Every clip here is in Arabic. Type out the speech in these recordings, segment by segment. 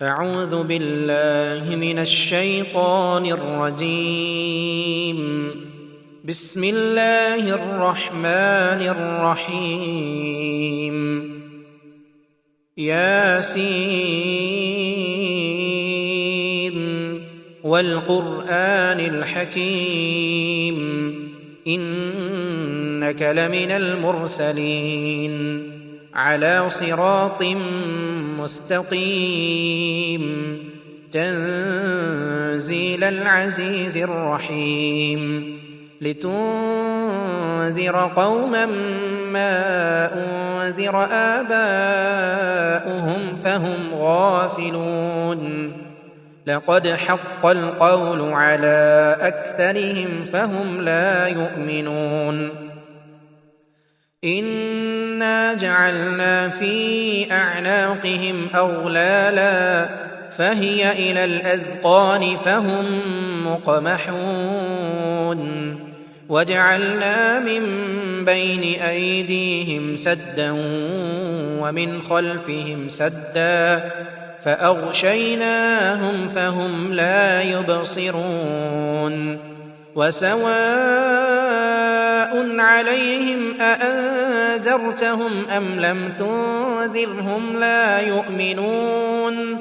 أعوذ بالله من الشيطان الرجيم. بسم الله الرحمن الرحيم. ياسين والقرآن الحكيم إنك لمن المرسلين على صراط مستقيم تنزيل العزيز الرحيم لتنذر قوما ما أنذر آباؤهم فهم غافلون لقد حق القول على أكثرهم فهم لا يؤمنون إنا جعلنا في أعناقهم أغلالا فهي إلى الأذقان فهم مقمحون وجعلنا من بين أيديهم سدا ومن خلفهم سدا فأغشيناهم فهم لا يبصرون وسواء عليهم أأنذرتهم أم لم تنذرهم لا يؤمنون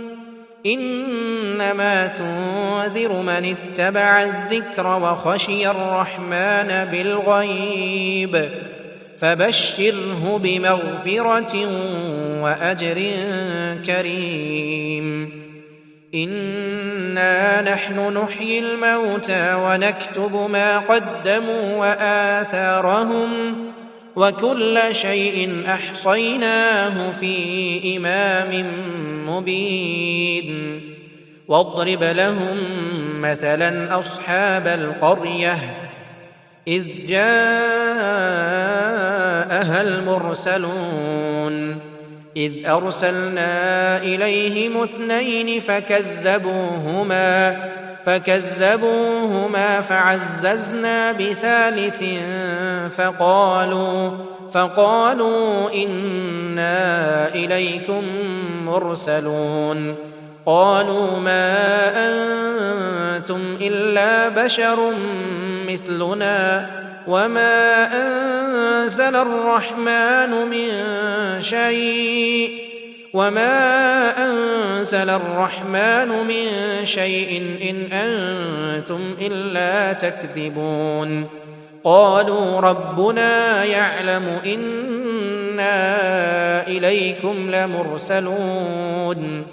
إنما تنذر من اتبع الذكر وخشي الرحمن بالغيب فبشره بمغفرة وأجر كريم إنا نحن نحيي الموتى ونكتب ما قدموا وآثارهم وكل شيء أحصيناه في إمام مبين واضرب لهم مثلا أصحاب القرية إذ جاءها المرسلون إذ أرسلنا إليهم 2 فكذبوهما فعززنا بثالث فقالوا إنا إليكم مرسلون قالوا ما أنتم إلا بشر مثلنا وما أنزل الرحمن من شيء إن أنتم إلا تكذبون قالوا ربنا يعلم إنا إليكم لمرسلون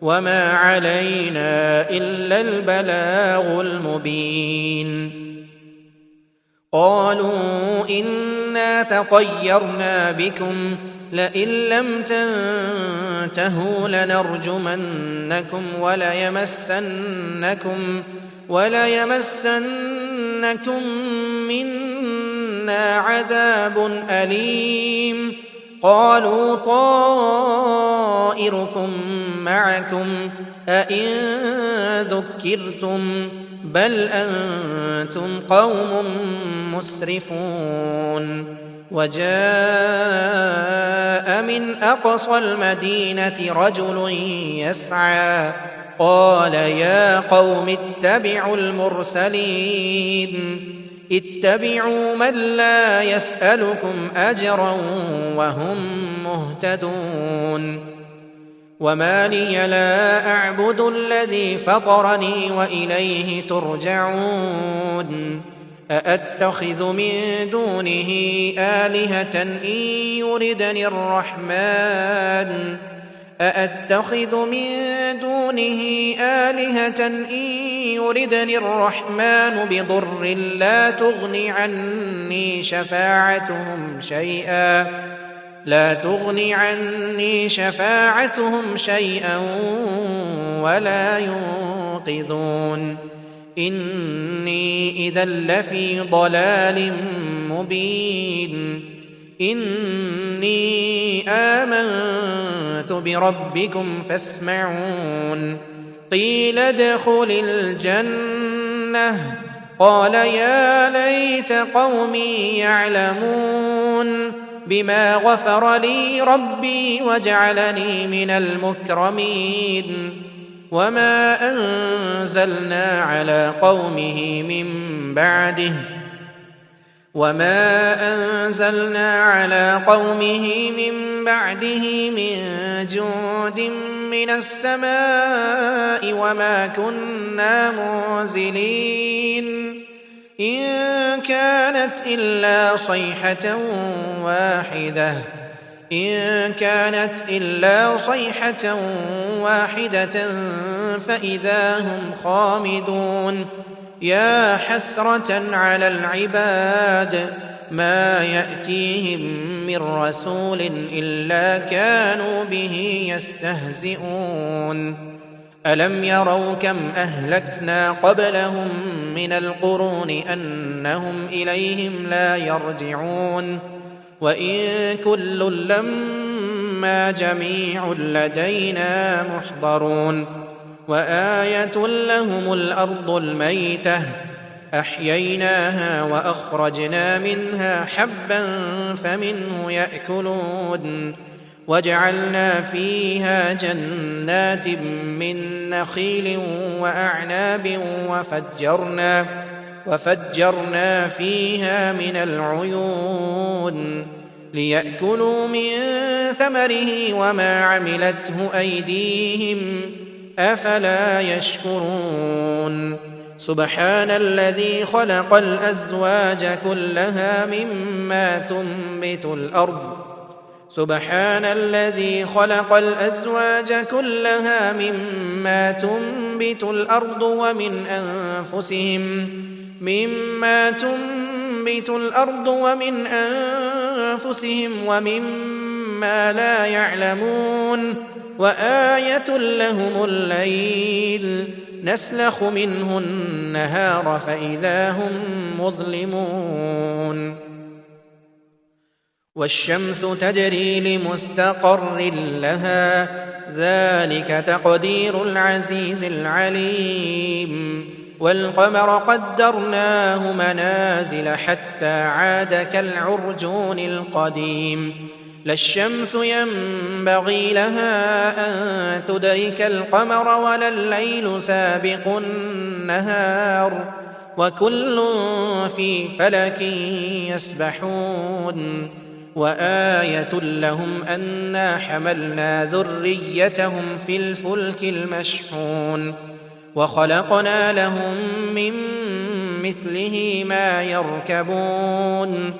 وما علينا إلا البلاغ المبين قالوا إنا تطيرنا بكم لئن لم تنتهوا لنرجمنكم وليمسنكم منا عذاب أليم قالوا طائركم معكم أئن ذكرتم بل أنتم قوم مسرفون وجاء من أقصى المدينة رجل يسعى قال يا قوم اتبعوا المرسلين اتبعوا من لا يسألكم أجرا وهم مهتدون وما لي لا أعبد الذي فطرني وإليه ترجعون أأتخذ من دونه آلهة إن يردني الرحمن بضر لا تغن عني شفاعتهم شيئا ولا ينقذون إني إذا لفي ضلال مبين إني آمنت بربكم فاسمعون قيل ادخل الجنة قال يا ليت قومي يعلمون بما غفر لي ربي وجعلني من المكرمين وما أنزلنا على قومه من بعده من جند من السماء وما كنا منزلين إن كانت إلا صيحة واحدة فإذا هم خامدون يا حسرة على العباد ما يأتيهم من رسول إلا كانوا به يستهزئون ألم يروا كم أهلكنا قبلهم من القرون أنهم إليهم لا يرجعون وإن كل لما جميع لدينا محضرون وآية لهم الأرض الميتة أحييناها وأخرجنا منها حبا فمنه يأكلون وجعلنا فيها جنات من نخيل وأعناب وفجرنا فيها من العيون ليأكلوا من ثمره وما عملته أيديهم أفلا يشكرون سبحان الذي خلق الأزواج كلها مما تنبت الأرض ومن أنفسهم ومما لا يعلمون وآية لهم الليل نسلخ منه النهار فإذا هم مظلمون والشمس تجري لمستقر لها ذلك تقدير العزيز العليم والقمر قدرناه منازل حتى عاد كالعرجون القديم لا الشمس ينبغي لها أن تدرك القمر ولا الليل سابق النهار وكل في فلك يسبحون وآية لهم أنا حملنا ذريتهم في الفلك المشحون وخلقنا لهم من مثله ما يركبون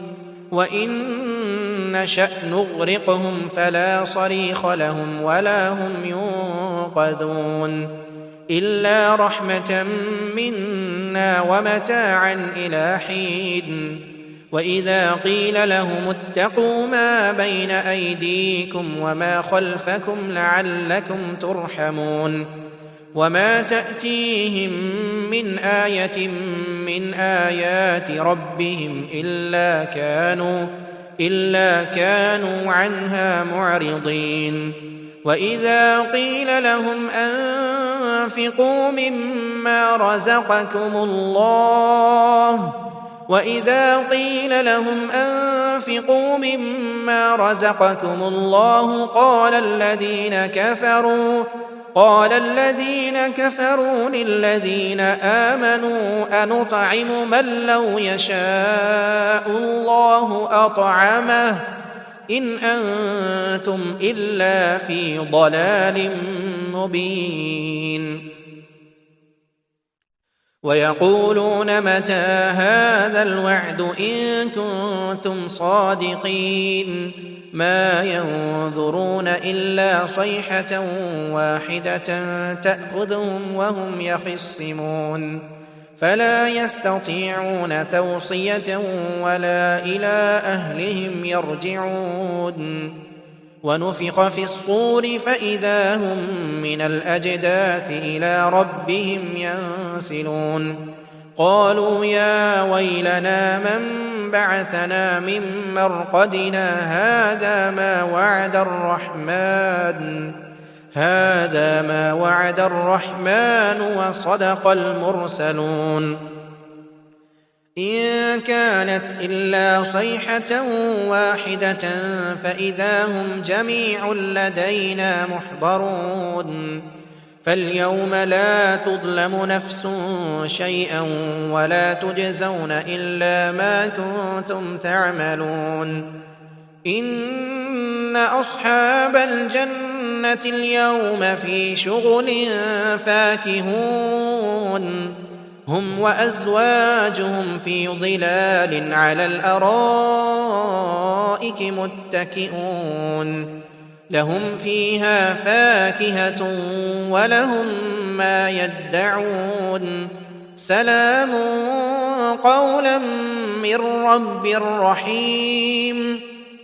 وإن نشأ نغرقهم فلا صريخ لهم ولا هم ينقذون إلا رحمة منا ومتاعا إلى حين وإذا قيل لهم اتقوا ما بين أيديكم وما خلفكم لعلكم ترحمون وما تأتيهم من آية من آيات ربهم إلا كانوا عنها معرضين وإذا قيل لهم أنفقوا مما رزقكم الله قال الذين كفروا للذين آمنوا أنطعم من لو يشاء الله أطعمه إن أنتم إلا في ضلال مبين ويقولون متى هذا الوعد إن كنتم صادقين ما ينظرون إلا صيحة واحدة تأخذهم وهم يخصمون فلا يستطيعون توصية ولا إلى أهلهم يرجعون ونفخ في الصور فإذا هم من الأجداث إلى ربهم ينسلون قالوا يا ويلنا من بعثنا من مرقدنا هذا ما وعد الرحمن وصدق المرسلون إن كانت إلا صيحة واحدة فإذا هم جميع لدينا محضرون فاليوم لا تظلم نفس شيئا ولا تجزون إلا ما كنتم تعملون إن أصحاب الجنة اليوم في شغل فاكهون هم وأزواجهم في ظلال على الأرائك متكئون لهم فيها فاكهة ولهم ما يدعون سلام قولا من رب رحيم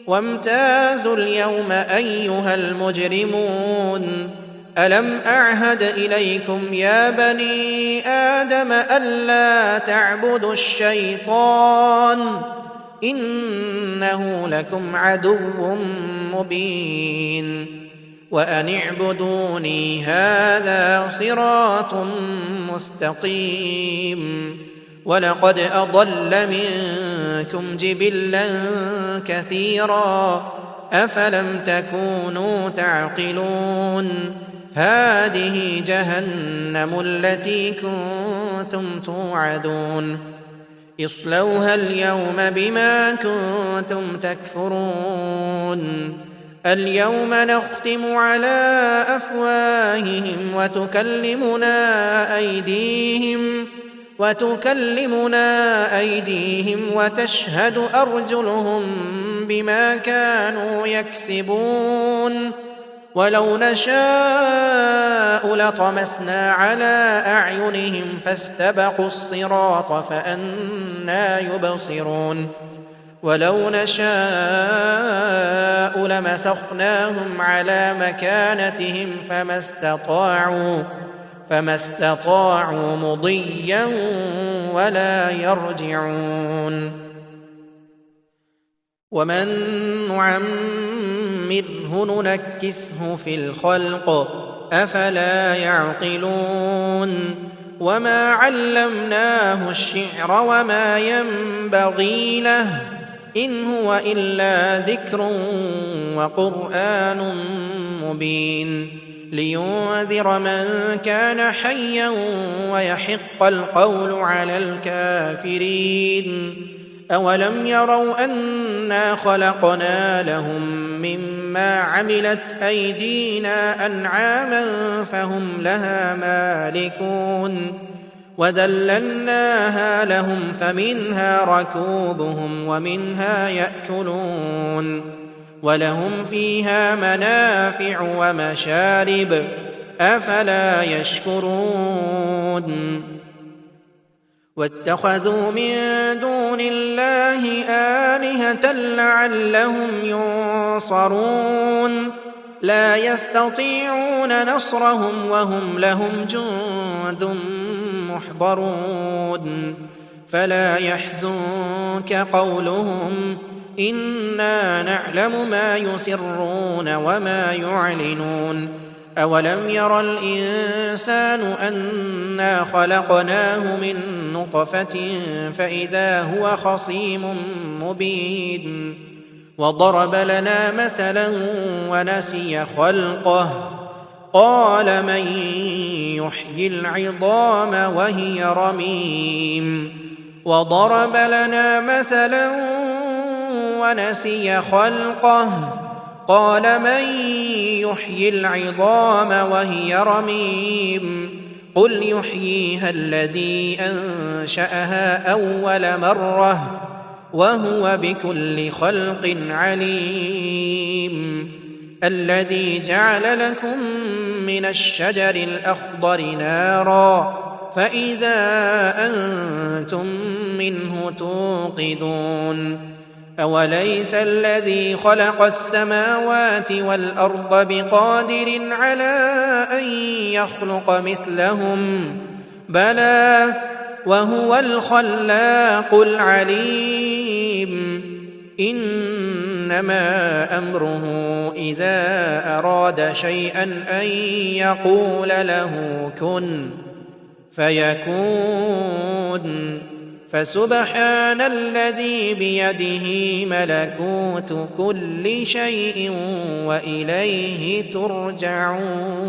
وامتازوا اليوم أيها المجرمون ألم أعهد إليكم يا بني آدم ألا تعبدوا الشيطان إنه لكم عدو مبين وأن اعبدوني هذا صراط مستقيم ولقد أضل منكم جبلا كثيرا أفلم تكونوا تعقلون هذه جهنم التي كنتم توعدون اصلوها اليوم بما كنتم تكفرون اليوم نختم على أفواههم وتكلمنا أيديهم وتشهد أرجلهم بما كانوا يكسبون ولو نشاء لطمسنا على أعينهم فاستبقوا الصراط فأنى يبصرون ولو نشاء لمسخناهم على مكانتهم فما استطاعوا مضيا ولا يرجعون ومن نعمره ننكسه في الخلق أفلا يعقلون وما علمناه الشعر وما ينبغي له إن هو إلا ذكر وقرآن مبين لينذر من كان حيا ويحق القول على الكافرين أولم يروا أنا خلقنا لهم مما عملت أيدينا أنعاما فهم لها مالكون وذللناها لهم فمنها ركوبهم ومنها يأكلون ولهم فيها منافع ومشارب أفلا يشكرون واتخذوا من دون الله آلهة لعلهم ينصرون لا يستطيعون نصرهم وهم لهم جند محضرون فلا يحزنك قولهم إنا نعلم ما يسرون وما يعلنون أولم ير الإنسان أنا خلقناه من نطفة فإذا هو خصيم مبين وضرب لنا مثلا ونسي خلقه قال من يحيي العظام وهي رميم وضرب لنا مثلا ونسي خلقه قال من يحيي العظام وهي رميم قل يحييها الذي أنشأها أول مرة وهو بكل خلق عليم الذي جعل لكم من الشجر الأخضر نارا فإذا أنتم منه توقدون أوليس الذي خلق السماوات والأرض بقادر على أن يخلق مثلهم بلى وهو الخلاق العليم إنما أمره إذا أراد شيئا أن يقول له كن فيكون فسبحان الذي بيده ملكوت كل شيء وإليه ترجعون.